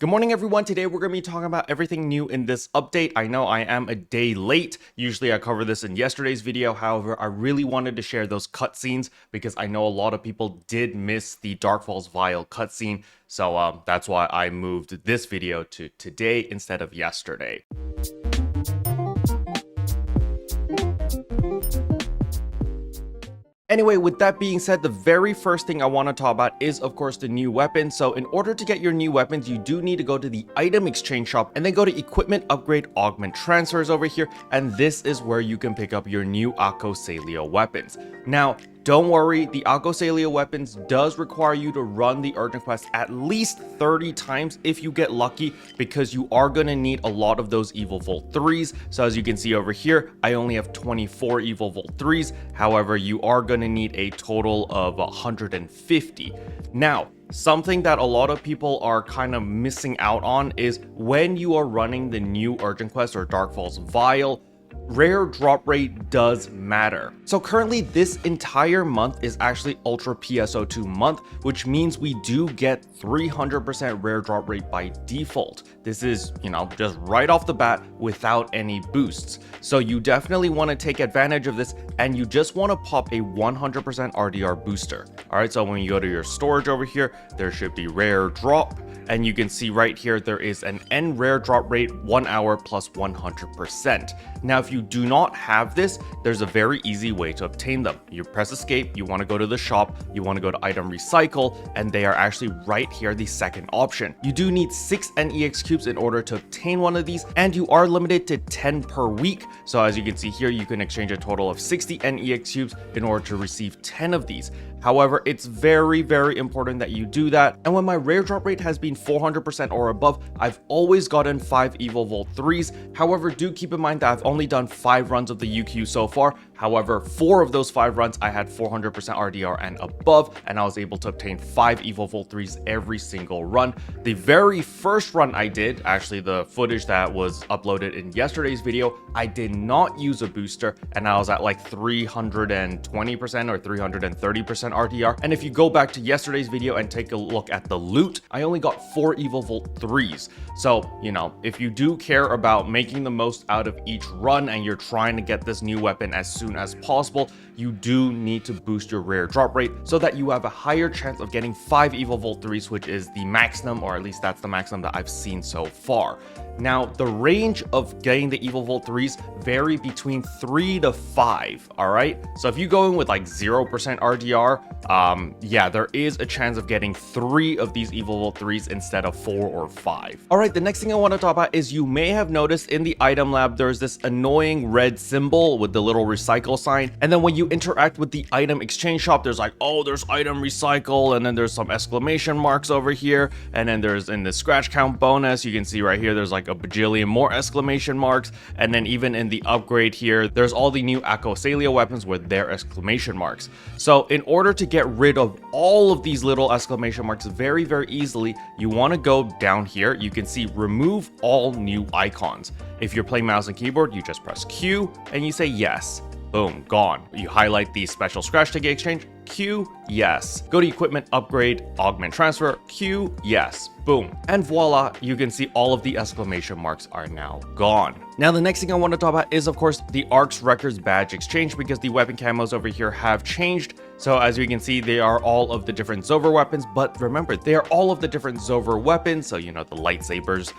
Good morning, everyone. Today we're going to be talking about everything new in this update. I know I am a day late. Usually I cover this in yesterday's video. However, I really wanted to share those cutscenes because I know a lot of people did miss the Dark Falls Vial cutscene. So that's why I moved this video to today instead of yesterday. Anyway, with that being said, the very first thing I want to talk about is, of course, the new weapons. So in order to get your new weapons, you do need to go to the item exchange shop and then go to equipment upgrade augment transfers over here. And this is where you can pick up your new Acosalio weapons. Now, don't worry, the Acosalio weapons does require you to run the urgent quest at least 30 times if you get lucky, because you are going to need a lot of those Evolvolt 3s. So as you can see over here, I only have 24 Evolvolt 3s. However, you are going to need a total of 150. Now, something that a lot of people are kind of missing out on is when you are running the new urgent quest or Dark Falls Vial, rare drop rate does matter. So currently this entire month is actually Ultra PSO2 month, which means we do get 300% rare drop rate by default. This is, just right off the bat without any boosts. So you definitely want to take advantage of this, and you just want to pop a 100% RDR booster. All right, so when you go to your storage over here, there should be rare drop. And you can see right here, there is an N rare drop rate 1 hour plus 100%. Now, if you do not have this, there's a very easy way to obtain them. You press escape, you want to go to the shop, you want to go to item recycle, and they are actually right here, the second option. You do need 6 NEX cubes in order to obtain one of these, and you are limited to 10 per week. So as you can see here, you can exchange a total of 60 NEX cubes in order to receive 10 of these. However, it's very, very important that you do that. And when my rare drop rate has been 400% or above, I've always gotten 5 Evolvolt 3s. However, do keep in mind that I've only done 5 runs of the UQ so far. However, 4 of those 5 runs, I had 400% RDR and above, and I was able to obtain 5 Evolvolt 3s every single run. The very first run I did, actually the footage that was uploaded in yesterday's video, I did not use a booster, and I was at like 320% or 330% RDR. And if you go back to yesterday's video and take a look at the loot, I only got 4 Evolvolt 3s. So, if you do care about making the most out of each run and you're trying to get this new weapon as soon as possible, you do need to boost your rare drop rate so that you have a higher chance of getting 5 Evolvolt 3s, which is the maximum, or at least that's the maximum that I've seen so far. Now, the range of getting the Evolvolt 3s vary between 3 to 5, all right? So if you go in with like 0% RDR, yeah, there is a chance of getting 3 of these Evolvolt 3s instead of 4 or 5. All right, the next thing I want to talk about is you may have noticed in the item lab, there's this annoying red symbol with the little recycle sign. And then when you interact with the item exchange shop, there's like, oh, there's item recycle. And then there's some exclamation marks over here. And then there's in the scratch count bonus, you can see right here, there's like a bajillion more exclamation marks. And then even in the upgrade here, there's all the new Acosalio weapons with their exclamation marks. So in order to get rid of all of these little exclamation marks very, very easily, you want to go down here. You can see remove all new icons. If you're playing mouse and keyboard, you just press Q and you say yes. Boom, gone. You highlight the special scratch ticket exchange, Q, yes. Go to equipment upgrade, augment transfer, Q, yes. Boom. And voila, you can see all of the exclamation marks are now gone. Now, the next thing I want to talk about is, of course, the ARX Records badge exchange, because the weapon camos over here have changed. So as you can see, they are all of the different Zover weapons, but remember, they are all of the different Zover weapons. So, the lightsabers,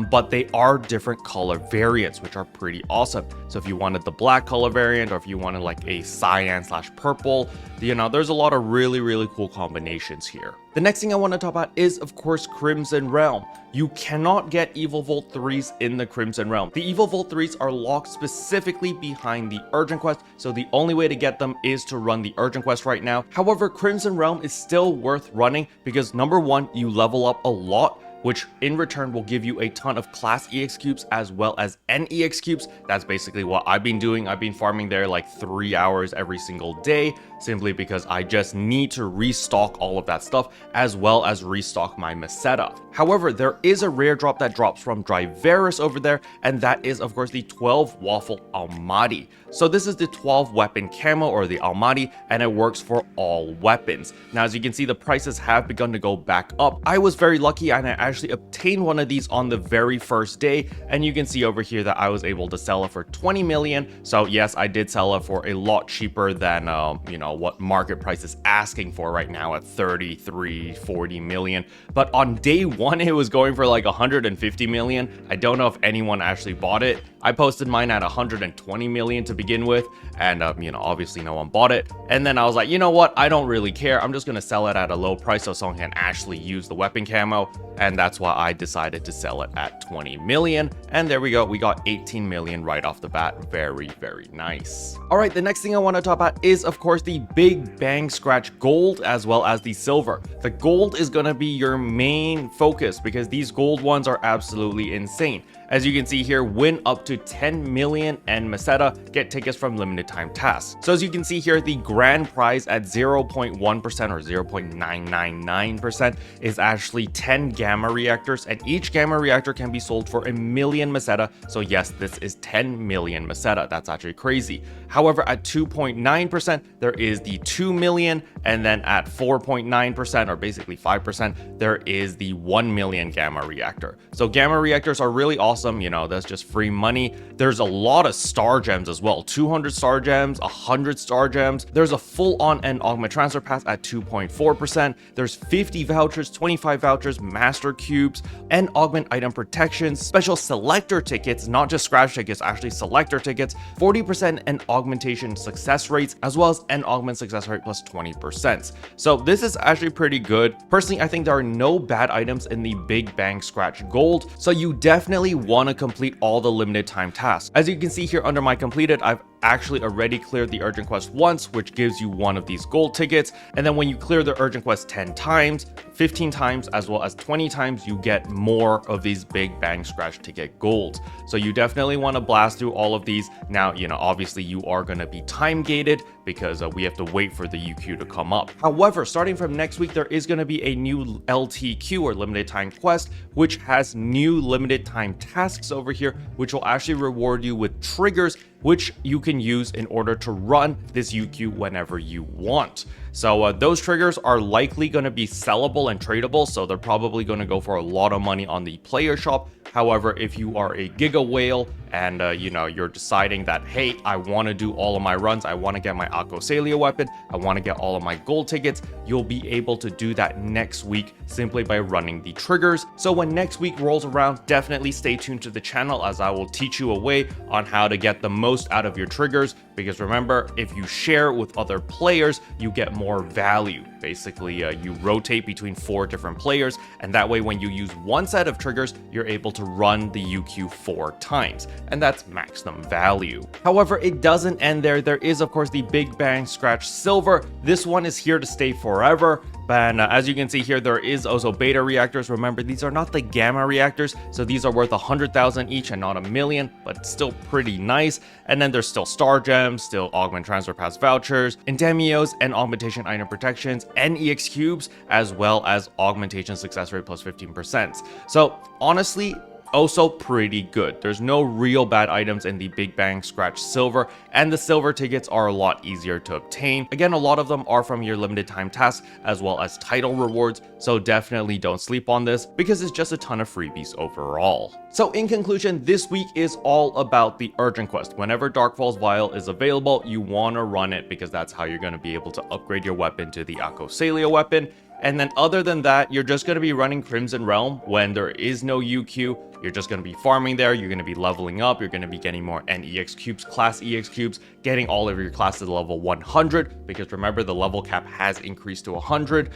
but they are different color variants, which are pretty awesome. So if you wanted the black color variant, or if you wanted like a cyan / purple, there's a lot of really, really cool combinations here. The next thing I want to talk about is, of course, Crimson Realm. You cannot get Evolvolt 3s in the Crimson Realm. The Evolvolt 3s are locked specifically behind the Urgent Quest, so the only way to get them is to run the Urgent Quest right now. However, Crimson Realm is still worth running because, number one, you level up a lot, which in return will give you a ton of class EX cubes as well as NEX cubes. That's basically what I've been doing. I've been farming there like 3 hours every single day, simply because I just need to restock all of that stuff as well as restock my Meseta. However, there is a rare drop that drops from Driveris over there, and that is, of course, the 12 Waffle Almaty. So this is the 12 weapon camo, or the Almaty, and it works for all weapons. Now, as you can see, the prices have begun to go back up. I was very lucky, and I actually obtain one of these on the very first day, and you can see over here that I was able to sell it for 20 million. So yes, I did sell it for a lot cheaper than you know, what market price is asking for right now at 33-40 million. But on day one it was going for like 150 million. I don't know if anyone actually bought it. I posted mine at 120 million to begin with, and you know, obviously no one bought it. And then I was like, you know what, I don't really care, I'm just gonna sell it at a low price so someone can actually use the weapon camo, and that's why I decided to sell it at 20 million. And there we go, we got 18 million right off the bat. Very, very nice. All right, the next thing I want to talk about is of course the Big Bang Scratch gold as well as the silver. The gold is gonna be your main focus because these gold ones are absolutely insane. As you can see here, win up to 10 million and Meseta, get tickets from limited time tasks. So as you can see here, the grand prize at 0.1% or 0.999% is actually 10 gamma reactors, and each gamma reactor can be sold for 1 million Meseta. So yes, this is 10 million Meseta. That's actually crazy. However, at 2.9%, there is the 2 million, and then at 4.9% or basically 5%, there is the 1 million gamma reactor. So gamma reactors are really awesome. You know, that's just free money. There's a lot of star gems as well, 200 star gems, 100 star gems. There's a full-on and augment transfer pass at 2.4%. There's 50 vouchers, 25 vouchers, master cubes, and augment item protections, special selector tickets, not just scratch tickets, actually selector tickets, 40% and augmentation success rates, as well as an augment success rate plus 20%. So this is actually pretty good. Personally, I think there are no bad items in the Big Bang Scratch Gold, so you definitely want to complete all the limited time tasks. As you can see here under my completed, I've actually already cleared the urgent quest once, which gives you one of these gold tickets. And then when you clear the urgent quest 10 times, 15 times, as well as 20 times, you get more of these Big Bang Scratch ticket golds. So you definitely want to blast through all of these. Now, you know, obviously you are going to be time gated because we have to wait for the UQ to come up. However, starting from next week, there is going to be a new LTQ or limited time quest, which has new limited time tasks over here, which will actually reward you with triggers, which you can use in order to run this UQ whenever you want. So those triggers are likely going to be sellable and tradable, so they're probably going to go for a lot of money on the player shop. However, if you are a Giga Whale and you know, you're deciding that, hey, I want to do all of my runs, I want to get my Acosalia weapon, I want to get all of my gold tickets, you'll be able to do that next week simply by running the triggers. So when next week rolls around, definitely stay tuned to the channel as I will teach you a way on how to get the most out of your triggers, because remember, if you share with other players, you get more value. Basically, you rotate between 4 different players, and that way when you use one set of triggers, you're able to run the UQ 4 times, and that's maximum value. However, it doesn't end there. There is of course the Big Bang Scratch Silver. This one is here to stay forever. And as you can see here, there is also beta reactors. Remember, these are not the gamma reactors, so these are worth 100,000 each and not 1 million, but still pretty nice. And then there's still star gems, still augment transfer pass vouchers, endemios and augmentation item protections, and EX cubes, as well as augmentation success rate plus 15%. So honestly, also pretty good. There's no real bad items in the Big Bang Scratch Silver, and the silver tickets are a lot easier to obtain. Again, a lot of them are from your limited time tasks as well as title rewards, so definitely don't sleep on this because it's just a ton of freebies overall. So in conclusion, this week is all about the urgent quest. Whenever Dark Falls Vial is available, you want to run it because that's how you're going to be able to upgrade your weapon to the Acosalia weapon. And then other than that, you're just going to be running Crimson Realm when there is no UQ. You're just going to be farming there, you're going to be leveling up, you're going to be getting more NEX cubes, class EX cubes, getting all of your classes to level 100, because remember the level cap has increased to 100.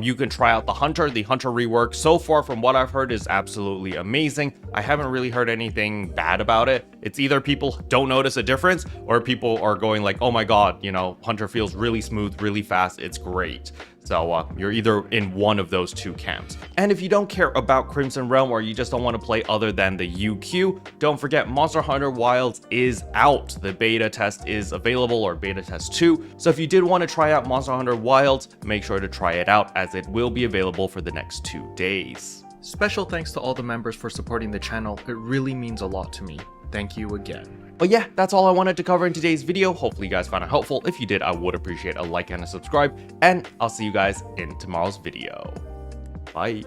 You can try out the Hunter rework. So far from what I've heard is absolutely amazing. I haven't really heard anything bad about it. It's either people don't notice a difference or people are going like, oh my god, you know, Hunter feels really smooth, really fast, it's great. So you're either in one of those two camps. And if you don't care about Crimson Realm or you just don't want to play other than the UQ, don't forget Monster Hunter Wilds is out. The beta test is available, or beta test 2. So if you did want to try out Monster Hunter Wilds, make sure to try it out as it will be available for the next 2 days. Special thanks to all the members for supporting the channel. It really means a lot to me. Thank you again. But yeah, that's all I wanted to cover in today's video. Hopefully you guys found it helpful. If you did, I would appreciate a like and a subscribe, and I'll see you guys in tomorrow's video. Bye.